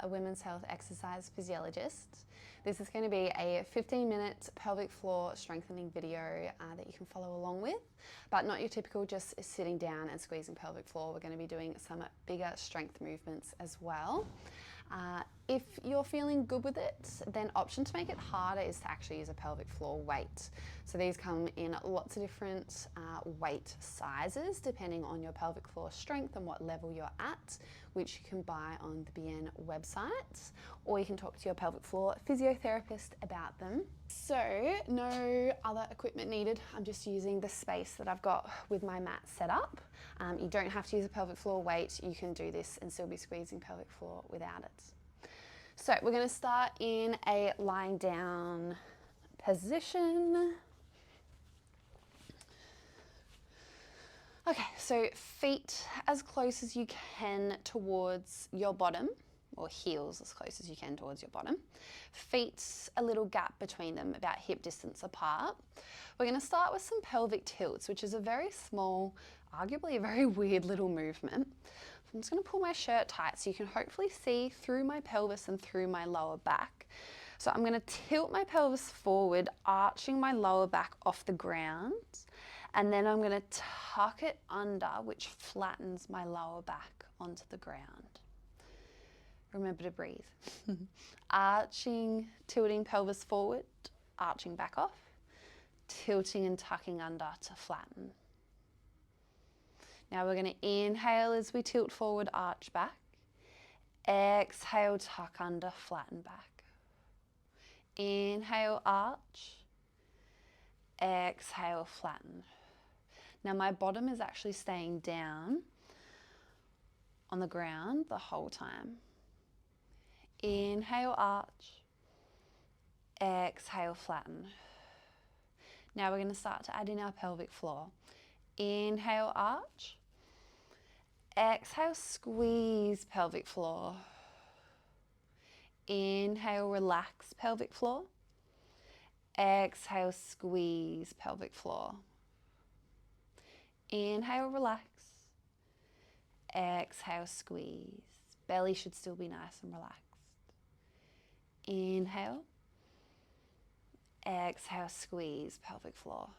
a women's health exercise physiologist. This is going to be a 15-minute pelvic floor strengthening video that you can follow along with, but not your typical just sitting down and squeezing pelvic floor. We're going to be doing some bigger strength movements as well. If you're feeling good with it, then option to make it harder is to actually use a pelvic floor weight. So these come in lots of different weight sizes depending on your pelvic floor strength and what level you're at, which you can buy on the BN website, or you can talk to your pelvic floor physiotherapist about them. So no other equipment needed. I'm just using the space that I've got with my mat set up. You don't have to use a pelvic floor weight. You can do this and still be squeezing pelvic floor without it. So we're going to start in a lying down position. Okay, so feet as close as you can towards your bottom, or heels as close as you can towards your bottom. Feet a little gap between them, about hip distance apart. We're going to start with some pelvic tilts, which is a very small, arguably a very weird little movement. I'm just going to pull my shirt tight so you can hopefully see through my pelvis and through my lower back. So I'm going to tilt my pelvis forward, arching my lower back off the ground, and then I'm going to tuck it under, which flattens my lower back onto the ground. Remember to breathe. Arching, tilting pelvis forward, arching back off, tilting and tucking under to flatten. Now we're going to inhale as we tilt forward, arch back. Exhale, tuck under, flatten back. Inhale, arch. Exhale, flatten. Now my bottom is actually staying down on the ground the whole time. Inhale, arch. Exhale, flatten. Now we're going to start to add in our pelvic floor. Inhale, arch. Exhale, squeeze pelvic floor. Inhale, relax pelvic floor. Exhale, squeeze pelvic floor. Inhale, relax. Exhale, squeeze. Belly should still be nice and relaxed. Inhale. Exhale, squeeze pelvic floor.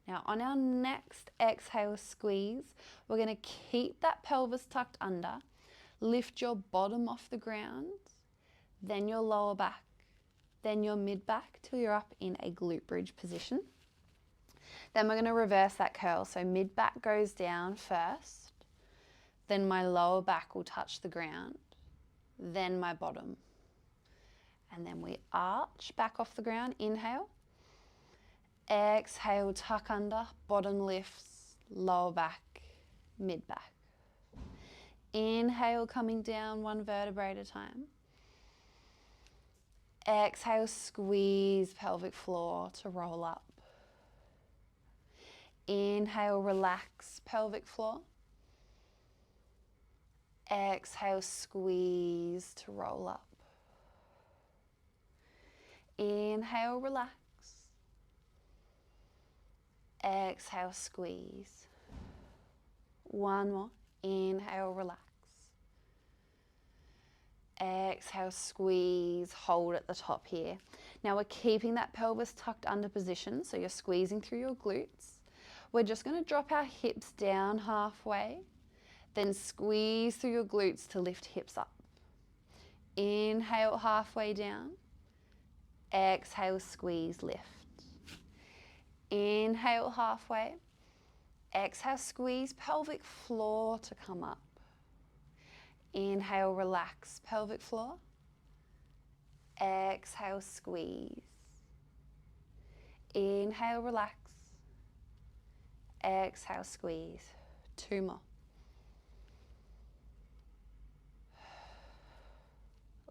Now on our next exhale squeeze, we're going to keep that pelvis tucked under, lift your bottom off the ground, then your lower back, then your mid back till you're up in a glute bridge position. Then we're going to reverse that curl. So mid back goes down first, then my lower back will touch the ground, then my bottom. And then we arch back off the ground, inhale. Exhale, tuck under, bottom lifts, lower back, mid back. Inhale, coming down one vertebrae at a time. Exhale, squeeze pelvic floor to roll up. Inhale, relax pelvic floor. Exhale, squeeze to roll up. Inhale, relax. Exhale, squeeze. One more. Inhale, relax. Exhale, squeeze. Hold at the top here. Now we're keeping that pelvis tucked under position, so you're squeezing through your glutes. We're just going to drop our hips down halfway, then squeeze through your glutes to lift hips up. Inhale, halfway down. Exhale, squeeze, lift. Inhale, halfway. Exhale, squeeze pelvic floor to come up. Inhale, relax pelvic floor. Exhale, squeeze. Inhale, relax. Exhale, squeeze. Two more.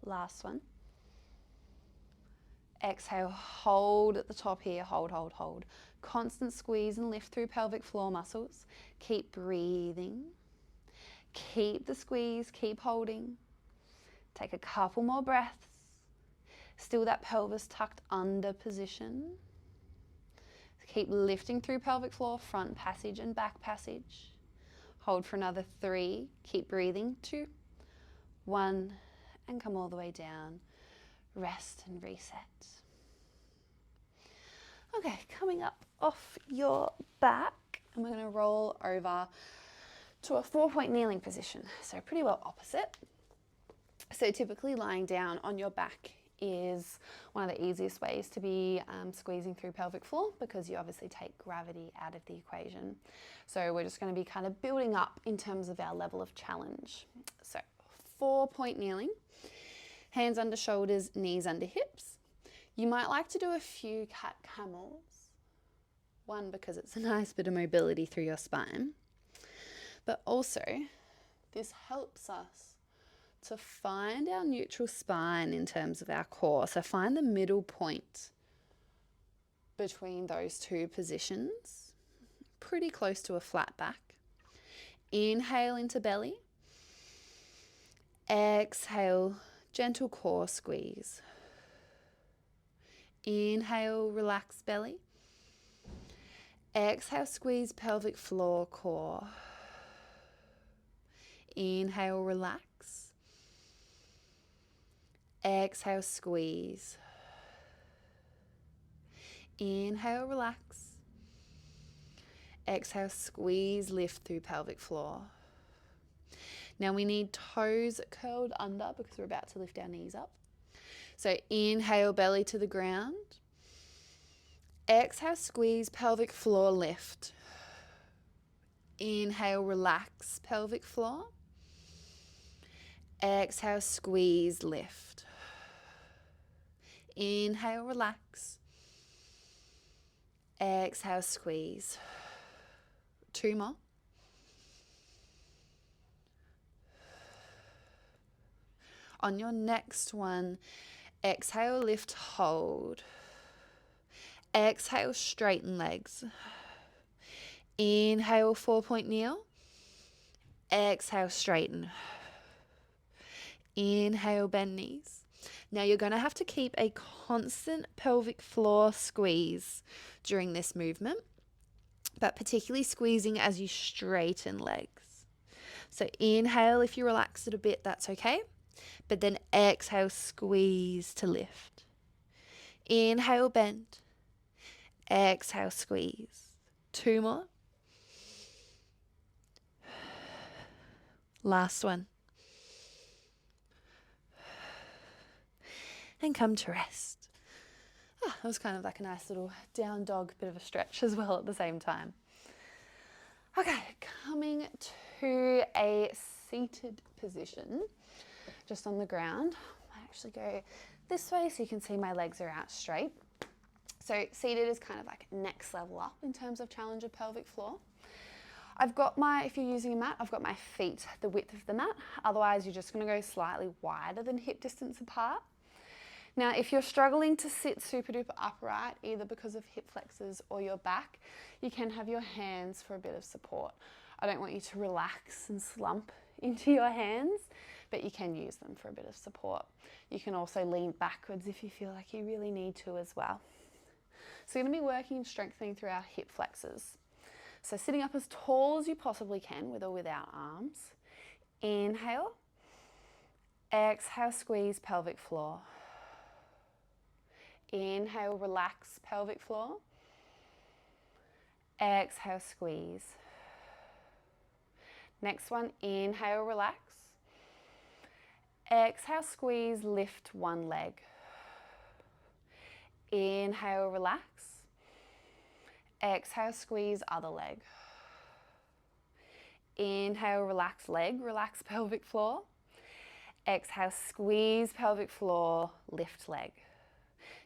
Last one. Exhale, hold at the top here, hold, hold, hold. Constant squeeze and lift through pelvic floor muscles. Keep breathing. Keep the squeeze, keep holding. Take a couple more breaths. Still that pelvis tucked under position. Keep lifting through pelvic floor, front passage and back passage. Hold for another 3. Keep breathing. 2, 1, and come all the way down. Rest and reset. Okay, coming up off your back, and we're going to roll over to a 4-point kneeling position. So pretty well opposite. So typically lying down on your back is one of the easiest ways to be squeezing through pelvic floor, because you obviously take gravity out of the equation. So we're just going to be kind of building up in terms of our level of challenge. So 4-point kneeling, hands under shoulders, knees under hips. You might like to do a few cat camels. One, because it's a nice bit of mobility through your spine, but also this helps us to find our neutral spine in terms of our core. So find the middle point between those two positions, pretty close to a flat back. Inhale into belly. Exhale, gentle core squeeze. Inhale, relax belly. Exhale, squeeze pelvic floor, core. Inhale, relax. Exhale, squeeze. Inhale, relax. Exhale, squeeze, lift through pelvic floor. Now we need toes curled under because we're about to lift our knees up. So inhale, belly to the ground. Exhale, squeeze, pelvic floor, lift. Inhale, relax, pelvic floor. Exhale, squeeze, lift. Inhale, relax. Exhale, squeeze. 2 more. On your next one, exhale, lift, hold. Exhale, straighten legs. Inhale, 4-point kneel. Exhale, straighten. Inhale, bend knees. Now you're going to have to keep a constant pelvic floor squeeze during this movement, but particularly squeezing as you straighten legs. So inhale, if you relax it a bit, that's okay. But then exhale, squeeze to lift. Inhale, bend. Exhale, squeeze. 2 more. Last one. And come to rest. That was kind of like a nice little down dog, bit of a stretch as well at the same time. Okay, coming to a seated position, just on the ground. I actually go this way so you can see my legs are out straight. So seated is kind of like next level up in terms of challenge of pelvic floor. I've got if you're using a mat, I've got my feet the width of the mat. Otherwise, you're just going to go slightly wider than hip distance apart. Now, if you're struggling to sit super duper upright, either because of hip flexors or your back, you can have your hands for a bit of support. I don't want you to relax and slump into your hands, but you can use them for a bit of support. You can also lean backwards if you feel like you really need to as well. So you're going to be working and strengthening through our hip flexors. So sitting up as tall as you possibly can with or without arms. Inhale. Exhale, squeeze pelvic floor. Inhale, relax pelvic floor. Exhale, squeeze. Next one, inhale, relax. Exhale, squeeze, lift one leg. Inhale, relax. Exhale, squeeze other leg. Inhale, relax leg, relax pelvic floor. Exhale, squeeze pelvic floor, lift leg.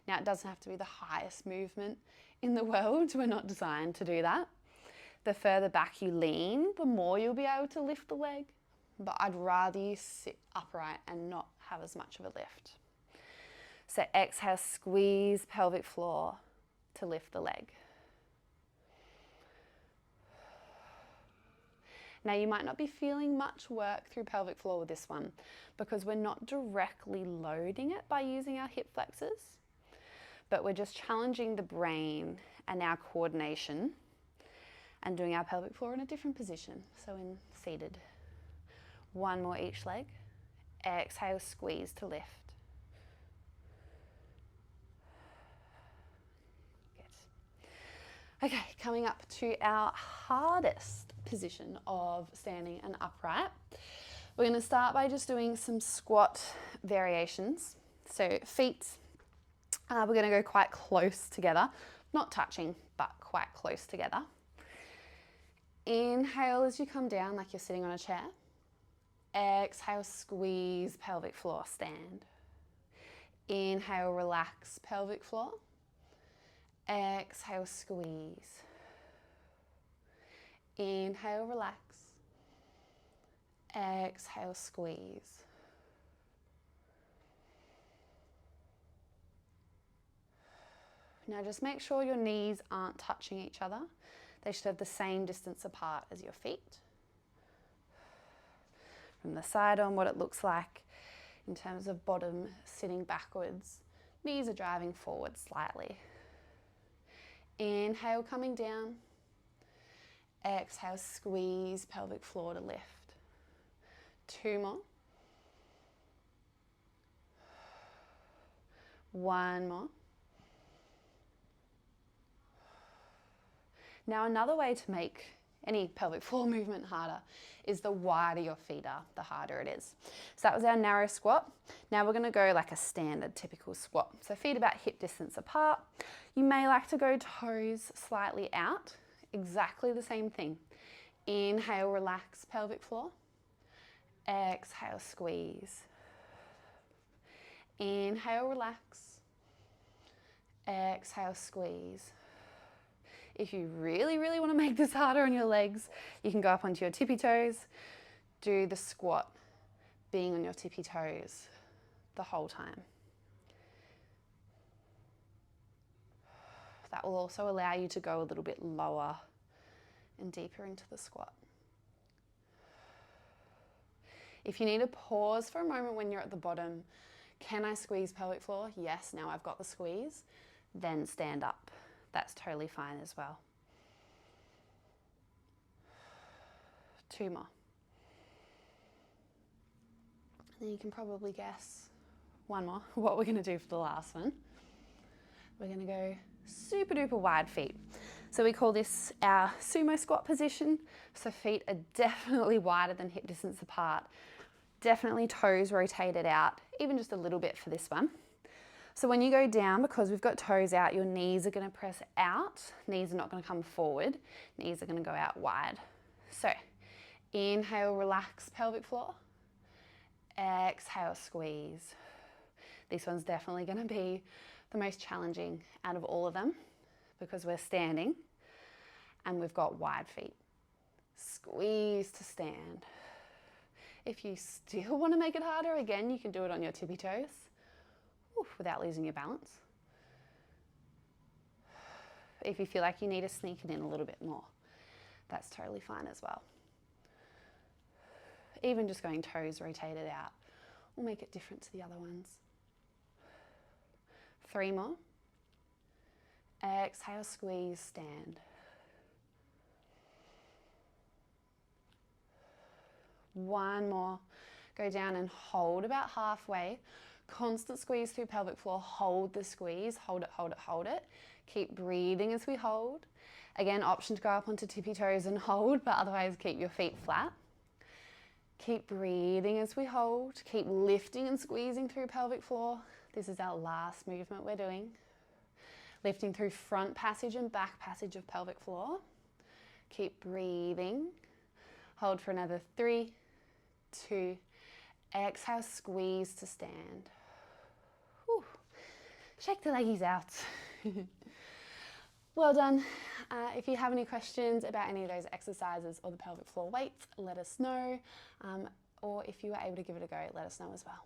Now it doesn't have to be the highest movement in the world. We're not designed to do that. The further back you lean, the more you'll be able to lift the leg. But I'd rather you sit upright and not have as much of a lift. So exhale, squeeze pelvic floor to lift the leg. Now you might not be feeling much work through pelvic floor with this one because we're not directly loading it by using our hip flexors, but we're just challenging the brain and our coordination and doing our pelvic floor in a different position. So in seated. 1 more each leg. Exhale, squeeze to lift. Good. Okay, coming up to our hardest position of standing and upright. We're going to start by just doing some squat variations. So feet, we're going to go quite close together, not touching, but quite close together. Inhale as you come down like you're sitting on a chair. Exhale, squeeze pelvic floor, stand. Inhale, relax pelvic floor. Exhale, squeeze. Inhale, relax. Exhale, squeeze. Now just make sure your knees aren't touching each other. They should have the same distance apart as your feet. From the side on, what it looks like in terms of bottom sitting backwards. Knees are driving forward slightly. Inhale, coming down. Exhale, squeeze pelvic floor to lift. 2 more. 1 more. Now another way to make any pelvic floor movement harder is the wider your feet are, the harder it is. So that was our narrow squat. Now we're going to go like a standard typical squat. So feet about hip distance apart. You may like to go toes slightly out. Exactly the same thing. Inhale, relax pelvic floor. Exhale, squeeze. Inhale, relax. Exhale, squeeze. If you really, really want to make this harder on your legs, you can go up onto your tippy toes, do the squat, being on your tippy toes the whole time. That will also allow you to go a little bit lower and deeper into the squat. If you need to pause for a moment when you're at the bottom, can I squeeze pelvic floor? Yes, now I've got the squeeze. Then stand up. That's totally fine as well. 2 more. And then you can probably guess 1 more, what we're going to do for the last one. We're going to go super duper wide feet. So we call this our sumo squat position. So feet are definitely wider than hip distance apart. Definitely toes rotated out, even just a little bit for this one. So when you go down, because we've got toes out, your knees are going to press out. Knees are not going to come forward. Knees are going to go out wide. So inhale, relax pelvic floor. Exhale, squeeze. This one's definitely going to be the most challenging out of all of them because we're standing and we've got wide feet. Squeeze to stand. If you still want to make it harder, again, you can do it on your tippy toes. Without losing your balance. If you feel like you need to sneak it in a little bit more, that's totally fine as well. Even just going toes rotated out will make it different to the other ones. 3 more. Exhale, squeeze, stand. 1 more. Go down and hold about halfway. Constant squeeze through pelvic floor. Hold the squeeze. Hold it, hold it, hold it. Keep breathing as we hold. Again, option to go up onto tippy toes and hold, but otherwise keep your feet flat. Keep breathing as we hold. Keep lifting and squeezing through pelvic floor. This is our last movement we're doing. Lifting through front passage and back passage of pelvic floor. Keep breathing. Hold for another 3, 2, exhale, squeeze to stand. Whew. Shake the leggies out. Well done. If you have any questions about any of those exercises or the pelvic floor weights, let us know. Or if you were able to give it a go, let us know as well.